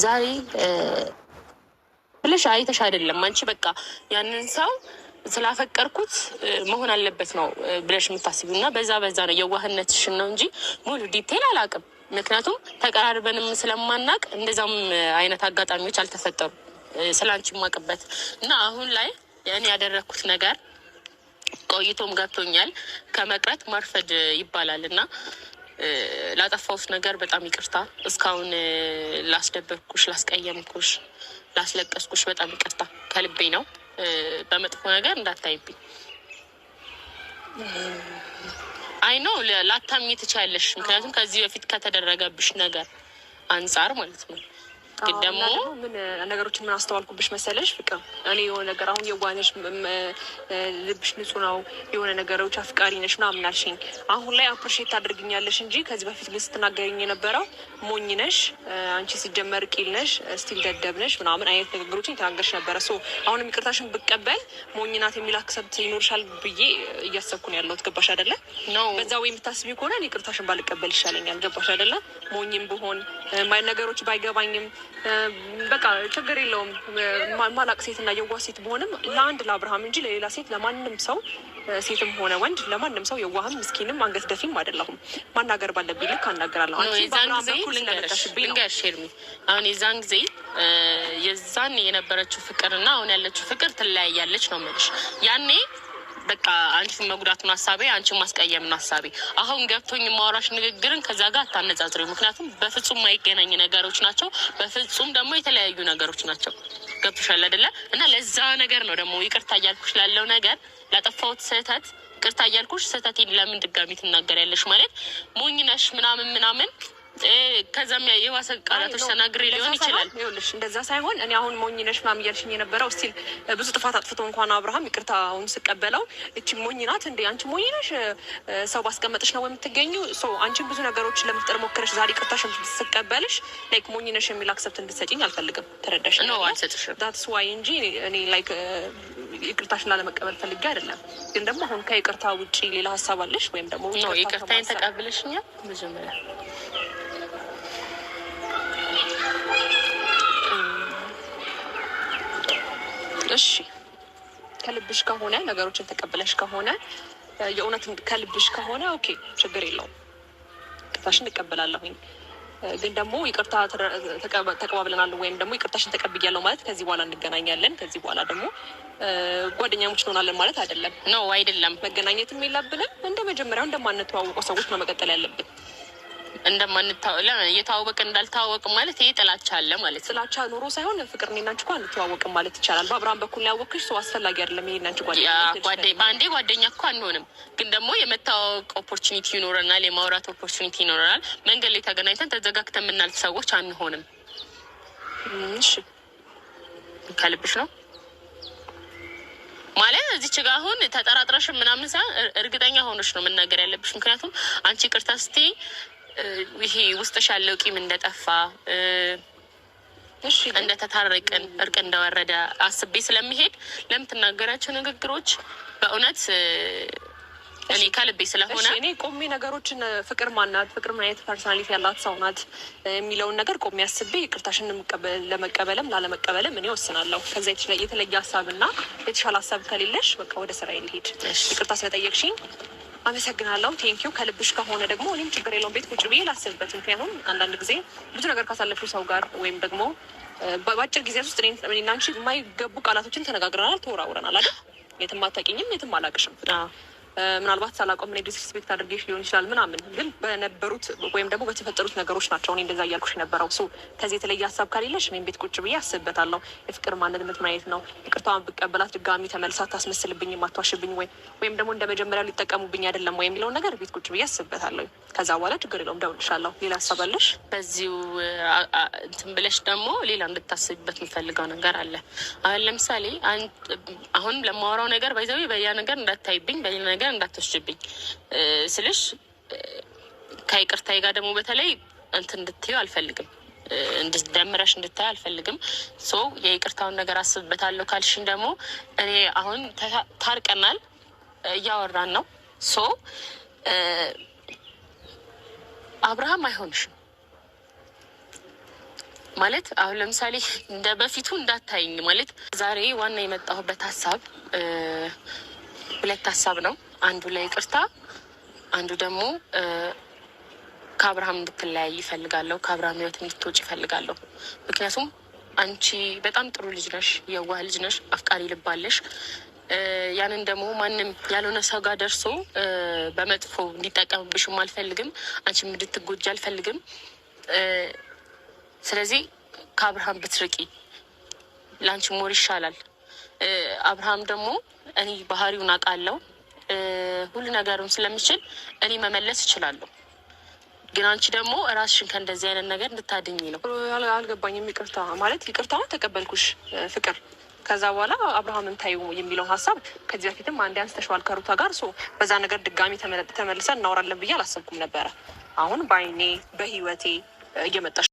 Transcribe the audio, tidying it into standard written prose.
ዛሬ ብለሽ አይተሽ አይደለም አንቺ በቃ ያንን ሰው ስላፈቀርኩት መሆን አለበት ነው ብለሽ የምታስቢው እና በዛ ነው የዋህነትሽን ነው እንጂ ሙሉ ዲቴል አላውቅም። ምክንያቱም ተቀራርበንም ስለማናቅ እንደዛም አይነት አጋጣሚዎች አልተፈጠሩም ስላንቺ ማቅበት እና አሁን ላይ እኔ ያደረኩት ነገር ቆይቶም ገብቶኛል። ከመቅረት ማርፈድ ይባላል እና ላጠፋሁት ነገር በጣም ይቅርታ። እስካሁን ላስደበቅኩሽ፣ ላስቀየምኩሽ፣ ላስለቀስኩሽ በጣም ይቅርታ ከልቤ ነው። በመጥፎ ነገር እንዳታይብኝ። አይ ነው ላታምኚ ትችያለሽ፣ ምክንያቱም ከዚህ በፊት ከተደረገብሽ ነገር አንጻር ማለት ነው። ግን ደግሞ ምን ነገሮችን ምን አስተዋልኩብሽ መሰለሽ ፍቅር፣ እኔ የሆነ ነገር አሁን የዋነሽ ልብሽ ንጹህ ነው የሆነ ነገሮች አፍቃሪ ነሽ ምናምን አልሽኝ። አሁን ላይ አፕሪሼት ታደርግኛለሽ እንጂ ከዚህ በፊት ግን ስትናገሪኝ የነበረው ሞኝ ነሽ፣ አንቺ ሲጀመር ቂል ነሽ፣ ስቲል ደደብ ነሽ ምናምን አይነት ንግግሮችን የተናገርሽ ነበረ። ሶ አሁንም ይቅርታሽን ብቀበል ሞኝ ናት የሚል አክሰብት ይኖርሻል ብዬ እያሰብኩ ነው ያለሁት። ገባሽ አይደለ? በዛ ወይ የምታስቢ ከሆነ እኔ ይቅርታሽን ባልቀበል ይሻለኛል። ገባሽ አይደለ? ሞኝም ብሆን ነገሮች ባይገባኝም በቃ ችግር የለውም። ማላቅ ሴት እና የዋህ ሴት በሆንም ለአንድ ለአብርሃም እንጂ ለሌላ ሴት ለማንም ሰው ሴትም ሆነ ወንድ ለማንም ሰው የዋህም ምስኪንም አንገት ደፊም አይደለሁም። ማናገር ባለብኝ ልክ አናገራለሁ። አሁን የዛን ጊዜ የዛን የነበረችው ፍቅር እና አሁን ያለችው ፍቅር ትለያያለች ነው የምልሽ። ያኔ በቃ አንቺን መጉዳቱን ሀሳቤ፣ አንቺን ማስቀየምን ሀሳቤ። አሁን ገብቶኝ የማወራሽ ንግግርን ከዛ ጋር አታነጻጽሪ። ምክንያቱም በፍጹም የማይገናኝ ነገሮች ናቸው። በፍጹም ደግሞ የተለያዩ ነገሮች ናቸው። ገብቶሻል አይደለ? እና ለዛ ነገር ነው ደግሞ ይቅርታ እያልኩሽ ላለው ነገር፣ ላጠፋሁት ስህተት ይቅርታ እያልኩሽ ስህተቴን ለምን ድጋሚ ትናገሪያለሽ? ማለት ሞኝ ነሽ ምናምን ከዛም የዋሰ ቃላቶች ተናግሬ ሊሆን ይችላል። ይኸውልሽ እንደዛ ሳይሆን እኔ አሁን ሞኝ ነሽ ምናምን እያልሽኝ የነበረው ስቲል ብዙ ጥፋት አጥፍቶ እንኳን አብርሃም ይቅርታውን ስቀበለው እቺ ሞኝ ናት እንዴ አንቺ ሞኝ ነሽ ሰው ባስቀመጥሽ ነው የምትገኙ አንቺን ብዙ ነገሮች ለመፍጠር ሞክረሽ ዛሬ ይቅርታሽን ስቀበልሽ ላይክ ሞኝ ነሽ የሚል አክሰብት እንድትሰጪኝ አልፈልግም። ተረዳሽ? ነው አልሰጥሽም። ዳትስ ዋይ እንጂ እኔ ላይክ ይቅርታሽን ላለመቀበል ፈልጌ አይደለም። ግን ደግሞ አሁን ከይቅርታ ውጪ ሌላ ሀሳብ አለሽ ወይም ደግሞ ይቅርታዬን ተቀብለሽኛል? መጀመሪያ እሺ ከልብሽ ከሆነ ነገሮችን ተቀብለሽ ከሆነ የእውነት ከልብሽ ከሆነ ኦኬ ችግር የለውም፣ ይቅርታሽን እቀበላለሁኝ። ግን ደግሞ ይቅርታ ተቀባብለናል ወይም ደግሞ ይቅርታሽን ተቀብያለሁ ማለት ከዚህ በኋላ እንገናኛለን፣ ከዚህ በኋላ ደግሞ ጓደኛሞች እንሆናለን ማለት አይደለም። ነው አይደለም። መገናኘትም የለብንም። እንደ መጀመሪያው እንደማንተዋወቀው ሰዎች ነው መቀጠል ያለብን። እየተዋወቅ እንዳልተዋወቅ ማለት ይሄ ጥላቻ አለ ማለት። ጥላቻ ኖሮ ሳይሆን ፍቅር እኔና አንቺ እኮ አንተዋወቅም ማለት ይቻላል። በአብርሃም በኩል ያወቅሽ ሰው አስፈላጊ አይደለም። ይሄ እናንቺ በአንዴ ጓደኛ እኮ አንሆንም፣ ግን ደግሞ የመታወቅ ኦፖርቹኒቲ ይኖረናል፣ የማውራት ኦፖርቹኒቲ ይኖረናል። መንገድ ላይ ተገናኝተን ተዘጋግተን የምናልፍ ሰዎች አንሆንም። እሺ ከልብሽ ነው ማለት እዚች ጋር አሁን ተጠራጥረሽም ምናምን ሳይሆን እርግጠኛ ሆነሽ ነው መናገር ያለብሽ። ምክንያቱም አንቺ ይቅርታ ስትይ ይሄ ውስጥሽ ያለው ቂም እንደጠፋ እንደተታረቅን እርቅ እንደወረደ አስቤ ስለሚሄድ ለምትናገራቸው ንግግሮች በእውነት እኔ ከልቤ ስለሆነ እኔ ቆሜ ነገሮችን ፍቅር ማናት፣ ፍቅር ምን አይነት ፐርሶናሊቲ ያላት ሰው ናት የሚለውን ነገር ቆሜ አስቤ ይቅርታሽን ለመቀበልም ላለመቀበልም እኔ ወስናለሁ። ከዛ የተለየ ሀሳብና የተሻለ ሀሳብ ከሌለሽ በቃ ወደ ስራ ልሄድ። ይቅርታ ስለጠየቅሽኝ አመሰግናለሁ። ቴንኪው። ከልብሽ ከሆነ ደግሞ እኔም ችግር የለውም ቤት ቁጭ ብዬ ላስብበት። ምክንያቱም አንዳንድ ጊዜ ብዙ ነገር ካሳለፉ ሰው ጋር ወይም ደግሞ በአጭር ጊዜ ውስጥ እኔና አንቺ የማይገቡ ቃላቶችን ተነጋግረናል፣ ተወራውረናል አይደል? የትም አታውቂኝም፣ የትም አላውቅሽም። ምናልባት ሳላውቀው ምን ዲስሪስፔክት አድርጌሽ ሊሆን ይችላል ምናምን፣ ግን በነበሩት ወይም ደግሞ በተፈጠሩት ነገሮች ናቸው እኔ እንደዛ እያልኩሽ የነበረው። ከዚህ የተለየ ሀሳብ ከሌለሽ እኔም ቤት ቁጭ ብዬ አስብበታለሁ። የፍቅር ማንነት ምን አይነት ነው? ይቅርታዋን ብቀበላት ድጋሚ ተመልሳ ታስመስልብኝ ማትዋሽብኝ ወይም ደግሞ እንደ መጀመሪያው ሊጠቀሙብኝ አይደለም ወይ የሚለውን ነገር ቤት ቁጭ ብዬ አስብበታለሁ። ከዛ በኋላ ችግር የለውም እደውልልሻለሁ። ሌላ ሀሳብ አለሽ? በዚሁ እንትን ብለሽ ደግሞ ሌላ እንድታስብበት የምፈልገው ነገር አለ። አሁን ለምሳሌ አሁን ለማወራው ነገር ባይዘዊ በያ ነገር እንዳታይብኝ፣ በሌላ ነገር እንዳትወስጅብኝ ስልሽ ከይቅርታዬ ጋር ደግሞ በተለይ እንትን እንድትዩ አልፈልግም፣ እንድትደምረሽ እንድታይ አልፈልግም። የይቅርታውን ነገር አስብበታለሁ ካልሽኝ ደግሞ እኔ አሁን ታርቀናል፣ እያወራን ነው። አብርሃም አይሆንሽም ማለት አሁን ለምሳሌ እንደ በፊቱ እንዳታይኝ ማለት ዛሬ ዋና የመጣሁበት ሀሳብ ሁለት ሀሳብ ነው። አንዱ ላይ ይቅርታ፣ አንዱ ደግሞ ከአብርሃም እንድትለያይ ይፈልጋለሁ። ከአብርሃም ህይወት እንድትወጪ ይፈልጋለሁ። ምክንያቱም አንቺ በጣም ጥሩ ልጅ ነሽ፣ የዋህ ልጅ ነሽ፣ አፍቃሪ ልባለሽ። ያንን ደግሞ ማንም ያልሆነ ሰው ጋር ደርሶ በመጥፎ እንዲጠቀምብሽም አልፈልግም። አንቺም እንድትጎጂ አልፈልግም። ስለዚህ ከአብርሃም ብትርቂ ለአንቺ ሞር ይሻላል። አብርሃም ደግሞ እኔ ባህሪውን አውቃለሁ፣ ሁሉ ነገሩን ስለምችል እኔ መመለስ እችላለሁ። ግን አንቺ ደግሞ ራስሽን ከእንደዚህ አይነት ነገር እንድታድኝ ነው። አልገባኝም። ይቅርታ ማለት ይቅርታውን ተቀበልኩሽ ፍቅር። ከዛ በኋላ አብርሃምን ታዩ የሚለው ሀሳብ ከዚህ በፊትም አንዴ አንስተሽዋል ከሩታ ጋር። በዛ ነገር ድጋሚ ተመልሰን እናወራለን ብዬ አላሰብኩም ነበረ። አሁን በአይኔ በህይወቴ እየመጣሽ